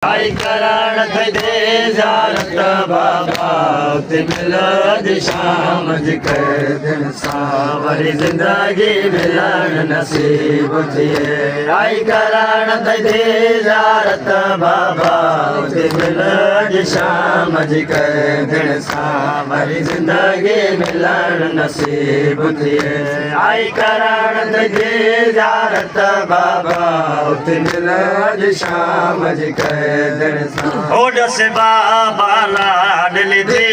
आई करण दे ज़ियारत बाबा उते मिलद शाम के दिन सावरी जिंदगी मिलन नसीब थिए। आई करण दे ज़ियारत बाबा उते मिलद शाम के दिन सावरी जिंदगी मिलन नसीब थिए। आई करण दे ज़ियारत बाबा उते मिलद शाम के ओडस बाबा लाडल दे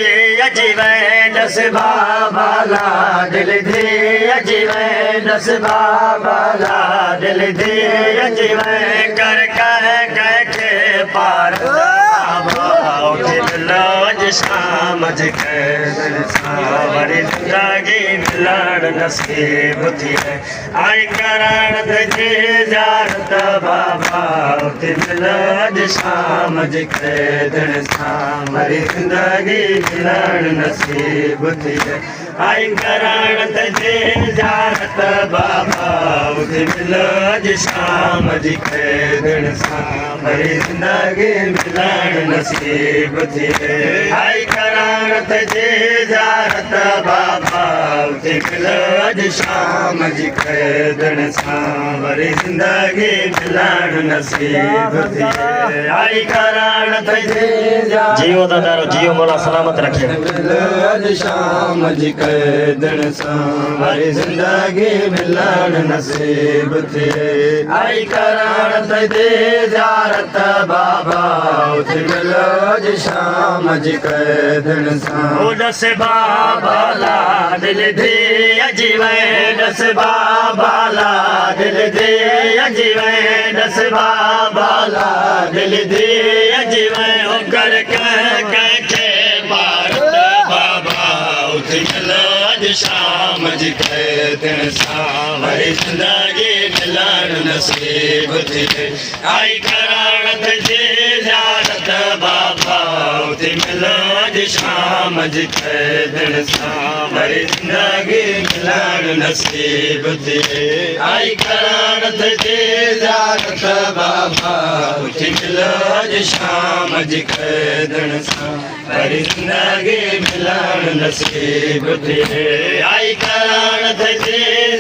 अजीवे दस बाबा लाडल दे अजीवे दस बाबा लाडल दे अजीवे कर कह कह के पार शाम के सावरी जिंदगी मिलन नसीब थिए। आई करण दे ज़ियारत बाबा उते मिलद शाम के दिन सावरी जिंदगी मिलन नसीब थिए। आई करण दे ज़ियारत बाबा उते मिलद शाम के दिन सावरी जिंदगी मिलन नसीब थिए। आई करण दे ज़ियारत बाबा उते मिलद शाम के दिन सावरी जिंदगी मिलन नसीब थिए। आई करण दे जियो दादारो जियो मौला सलामत रखे मिलद शाम के दिन सावरी जिंदगी मिलन नसीब थिए। आई करण दे ज़ियारत बाबा उते मिलद शाम के दिन दस बाबा लाडल दे अजीवे दस बाबा लाडल दे अजीवे दस बाबा लाडल दे अजीवे कर कह कह के पार बाबा उते मिलद शाम के दिन सावरी जिंदगी मिलन नसीब थिए। आई करण दे ज़ियारत बाबा उते मिलद शाम के दिन सावरी जिंदगी मिलन नसीब थिए। आई करण दे ज़ियारत बाबा उते मिलद शाम के दिन सावरी जिंदगी मिलन नसीब थिए। आई करण दे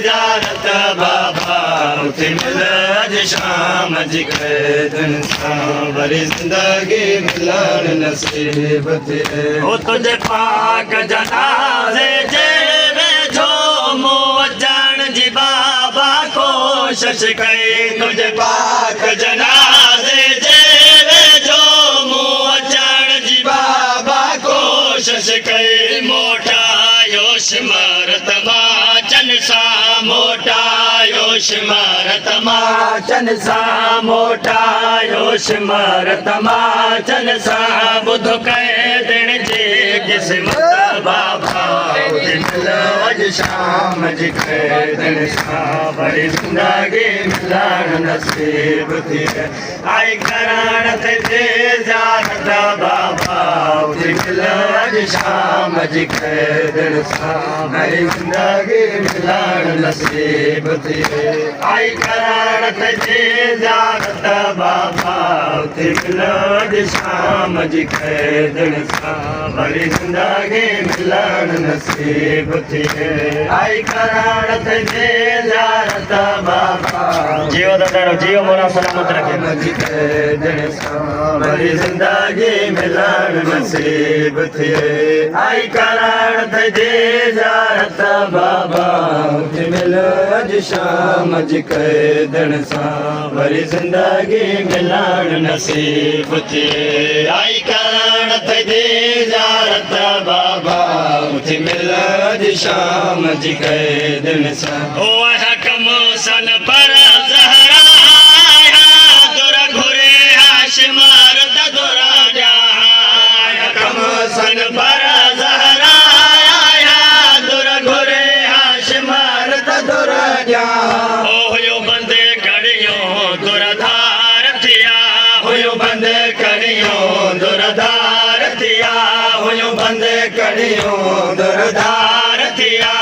ज़ियारत बाबा उते मिलद शाम के दिन सावरी जिंदगी मिलन नसीब थिए। ओ तुझे पाक जनाज़े जे वेझो मूं अचण जी बाबा कोशिश कई। तुझे पाक जनाज़े जे वेझो मूं अचण जी बाबा कोशिश कई। मोटायो सिमरत माचन सा मोटायो सिमरत माचन सा मोटायो सिमरत माचन सा बुध कह दिन जे किस्मत बाबा उते मिलद शाम के दिन सावरी जिंदगी मिलन नसीब थिए। आई करण दे ज़ियारत बाबा उते मिलद शाम के दिन सावरी जिंदगी मिलन नसीब थिए। आई करण दे ज़ियारत बाबा उते मिलद शाम के दिन सावरी जिंदगी मिलन नसीब थिए। आई करण दे ज़ियारत बाबा जियो दादारो जियो मौला सलामत रखे के दिन सावरी जिंदगी मिलन नसीब थिए। आई करण दे ज़ियारत बाबा उते मिलद शाम के दिन सावरी जिंदगी मिलन नसीब थिए। आई करण दे ज़ियारत बाबा उते मिलद शाम के दिन सा ओ हकम सन पर ज़हरा दुर घुरे हाशिम मर्द दुरा जा हकम सन पर ज़हरा दुर घुरे हाशिम मर्द दुरा जा हो बंदे कड़ियो दुरधार थिया हो बंदे कड़ियो दुरधार थिया हो बंदे कड़ियो दुरधार थिया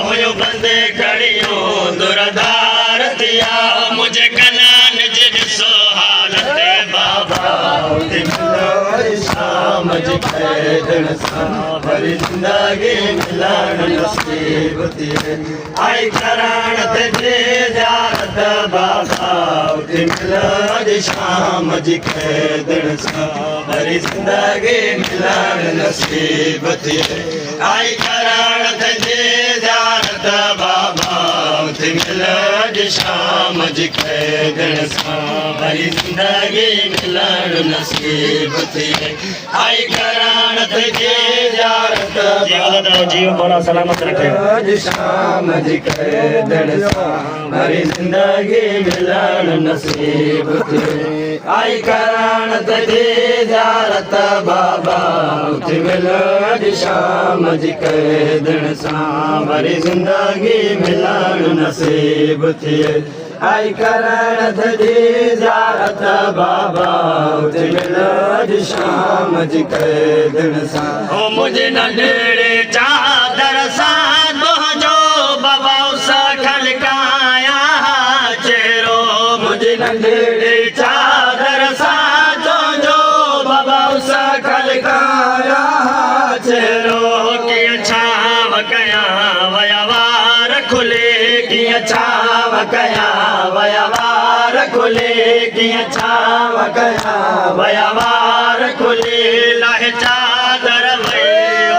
हो बंदे कड़ियो दुरधार थिया मुझे कनान जिन सो हालत बाबा उते मिलण शाम जी कैदण सां वरी ज़िंदगी मिलण नसीब थिए आई करण ते ज़ियारत बाबा उते मिलण शाम जी कैदण सां वरी ज़िंदगी मिलण नसीब थिए आई करण ते ज़ियारत बाबा उते मिलण शाम जी कैदण सां वरी ज़िंदगी मिलण नसीब थिए आई करण ते ज़ियारत बाबा जीव बोला सलामत रखे शाम जी कैदण सां वरी ज़िंदगी मिलण नसीब थिए आई करण ते ज़ियारत बाबा उते मिलण शाम जी कैदण सां वरी ज़िंदगी मिलण नसीब थिए आई करण ते ज़ियारत बाबा उते मिलण शाम जी कैदण सां ओ मुझे नंढड़े चादर सां तुंहिंजो बाबा उस खलकाया चेहरो मुझे नंढड़े चादर सां तुंहिंजो बाबा उस खलकाया चेहरो कीअं छांव कयां वया वार खुले कीअं छांव कयां वया वार खुले कीअं छांव कयां वया वार खुले लाहे चादर वई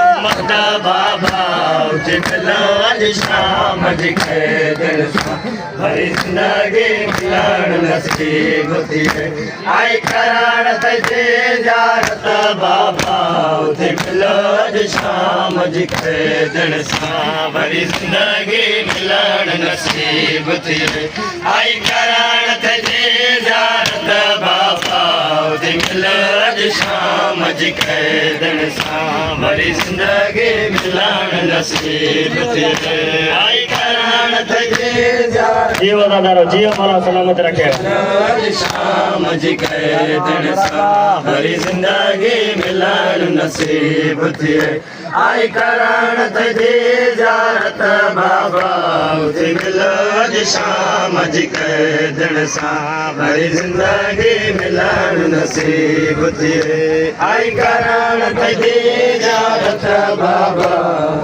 उम्मत बाबा उते मिलण शाम जी कैदण सां वरी ज़िंदगी मिलण नसीब थिए आई करण ते ज़ियारत बाबा उते मिलण शाम जी कैदण सां वरी ज़िंदगी मिलण नसीब थिए आई करण ते ज़ियारत बाबा उते मिलण शाम जी कैदण सां वरी ज़िंदगी मिलण नसीब थिए आई करण ते जीव दादा जीव माला सलामत रखे शाम जी कैदण सां वरी ज़िंदगी मिलण नसीब थिए आई करण ते ज़ियारत बाबा उते मिलण शाम जी कैदण सां वरी ज़िंदगी मिलण नसीब थिए आई करण ते ज़ियारत बाबा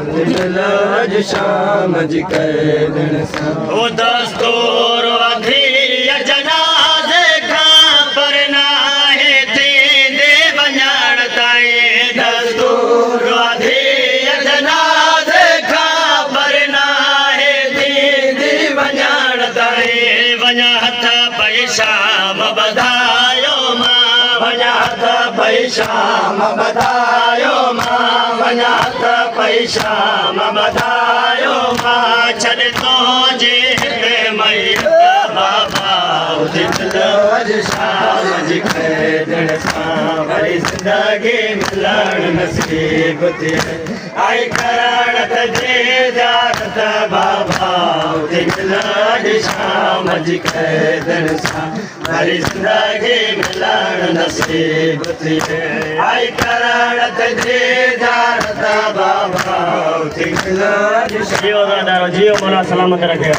उते मिलण शाम जी कैदण सां ओ दस्तूर वधिया जनाज़े खां पर नाहे थींदे वञण ताईं दस्तूर वधिया जनाज़े खां पर नाहे थींदे वञण ताईं वञा हथ पई शाम ॿधायो मां वञा हथ पई शाम ॿधायो मां वञा हथ पई शाम ॿधायो मां छॾ तुंहिंजे मैयत बाबा उते मिलण शाम जी कैदण सां वरी ज़िंदगी मिलण नसीब थिए आई करण ते ज़ियारत बाबा उते मिलण शाम जी कैदण सां वरी ज़िंदगी मिलण नसीब थिए आई करण ते ज़ियारत बाबा उते मिलण जीव दादा जीव बोला सलामत रखे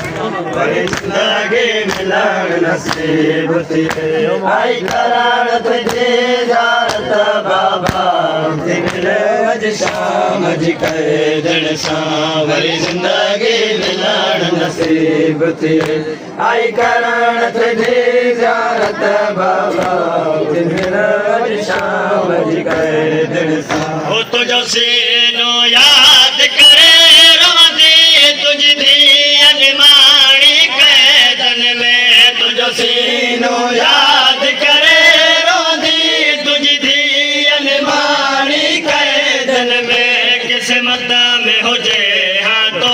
वरी ज़िंदगी मिलण नसीब थिए आई करण ते ज़ियारत बाबा उते मिलण शाम जी कैदण सां वरी ज़िंदगी मिलण नसीब थिए आई करण ते ज़ियारत बाबा उते मिलण शाम जी कैदण सां ओ तुंहिंजो सीनो यादि करे रोंदी तुंहिंजी धीअ निमाणी कैदन में तुंहिंजो सीनो यादि करे रोंदी तुंहिंजी धीअ निमाणी कैदन में किस्मत में हुजे हाँ तो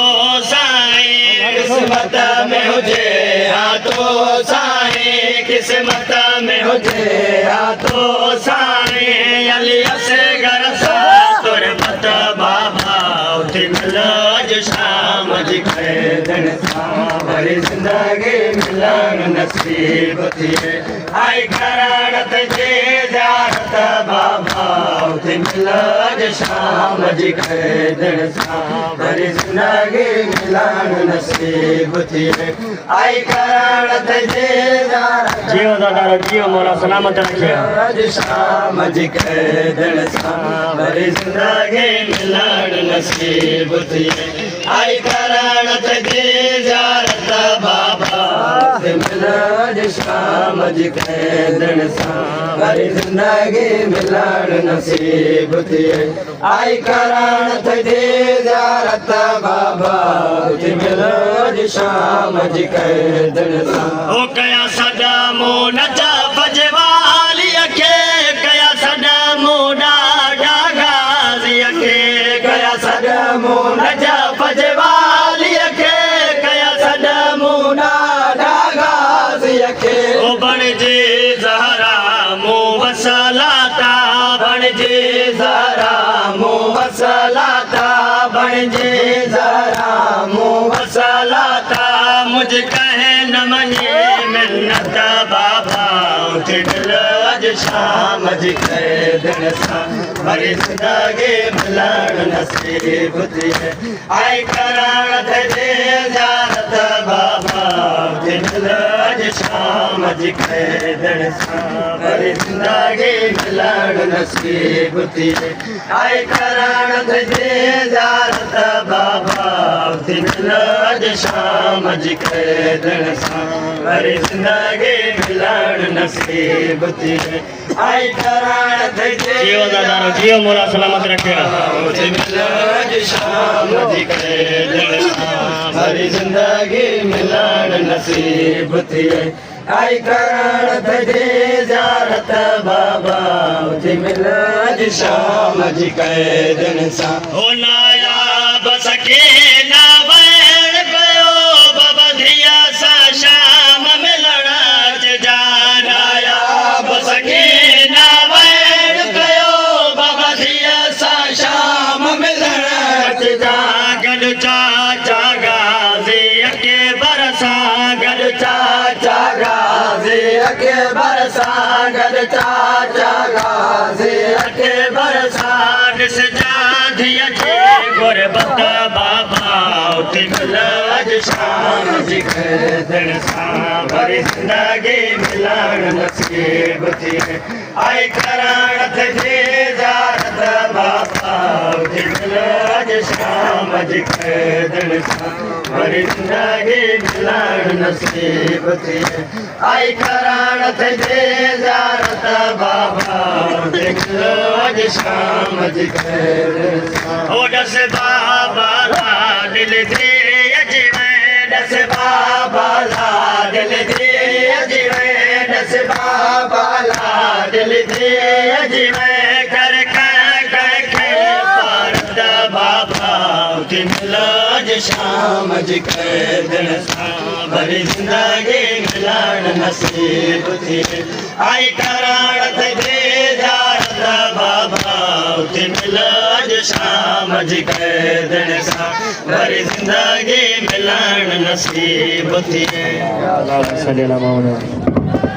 साईं किस्मत में हुजे हाँ तो साईं किस्मत में हुजे हाँ तो साईं अली असगर सां तुरबत बाबा उते मिलण शाम जी कैदण सां वरी ज़िंदगी मिलण नसीब थिए आई करण ते ज़ियारत बाबा उते मिलण अॼु शाम जी क़ैदण सां वरी ज़िंदगी मिलण नसीब थिए आई करण तुझे जियो दादा जियो मौला सलामत रखे अॼु शाम जी क़ैदण सां वरी ज़िंदगी मिलण नसीब थिए आई करण तुझे ज़ियारत बाबा मिलण शाम जी क़ैदण सां वरी ज़िंदगी मिलण नसीब थिए आई करण तुझे ज़ियारत बाबा मिलण शाम जी क़ैदण सां ओ कया सदा मोनजा बजवाली के कया सदा मोना गाजी के कया सदा मोनजा बजवाली के कया सदा मोना गाजी के ओ बणजे ज़हरा मो वसलाता बणजे ज़हरा मो वसलाता बणजे ज़हरा मो वसलाता मुझ कहे न मने मिन्नत बाबा दिल अॼु शाम जी क़ैदण सां वरी ज़िंदगी मिलण नसीब थिए आई करण तुझे ज़ियारत बाबा दिल अॼु शाम जी क़ैदण सां वरी ज़िंदगी मिलण नसीब थिए आई करण तुझे ज़ियारत बाबा दिल अॼु शाम जी क़ैदण सां वरी ज़िंदगी मिलण नसीब थिए आई करण तुझे जियो दादा जियो मौला सलामत रखे मिलण शाम जी क़ैदण सां वरी ज़िंदगी मिलण नसीब थिए आई करण तुझे ज़ियारत बाबा मिलण शाम जी क़ैदण सां ओ नाया बस के ना वैण कयो बाबा धिया सा शाम मिलण च जानाया बस के ना वैण कयो बाबा धिया सा शाम मिलण च जा गॾु चाचा गाज़ी के बरसा गॾु चाचा गाज़ी के बरसा गॾु चाचा गाज़ी के बरसा ॾिस जा धिया जे गुरबत बाबा उते अॼु शाम जी क़ैदण सां वरी ज़िंदगी मिलण नसीब थिए आई करण तुझे ज़ियारत बाबा अॼु शाम जी क़ैदण सां वरी ज़िंदगी मिलण नसीब थिए आई करण तुझे ज़ियारत बाबा अॼु शाम जी क़ैदण सां ओ दस बाबा ला दिल दे अजमें दस बाबा ला दिल दे अजमें दस बाबा ला दिल दे अजमें कर पारद बाबा उते मिलण शाम जी क़ैदण सां वरी ज़िंदगी मिलण नसीब थिए आई करण तुझे ज़ियारत बाबा उते मिलण शाम जी क़ैदण सां वरी ज़िंदगी मिलण नसीब थिए अल्लाह सल्लल्लाहु अलैहि वसल्लम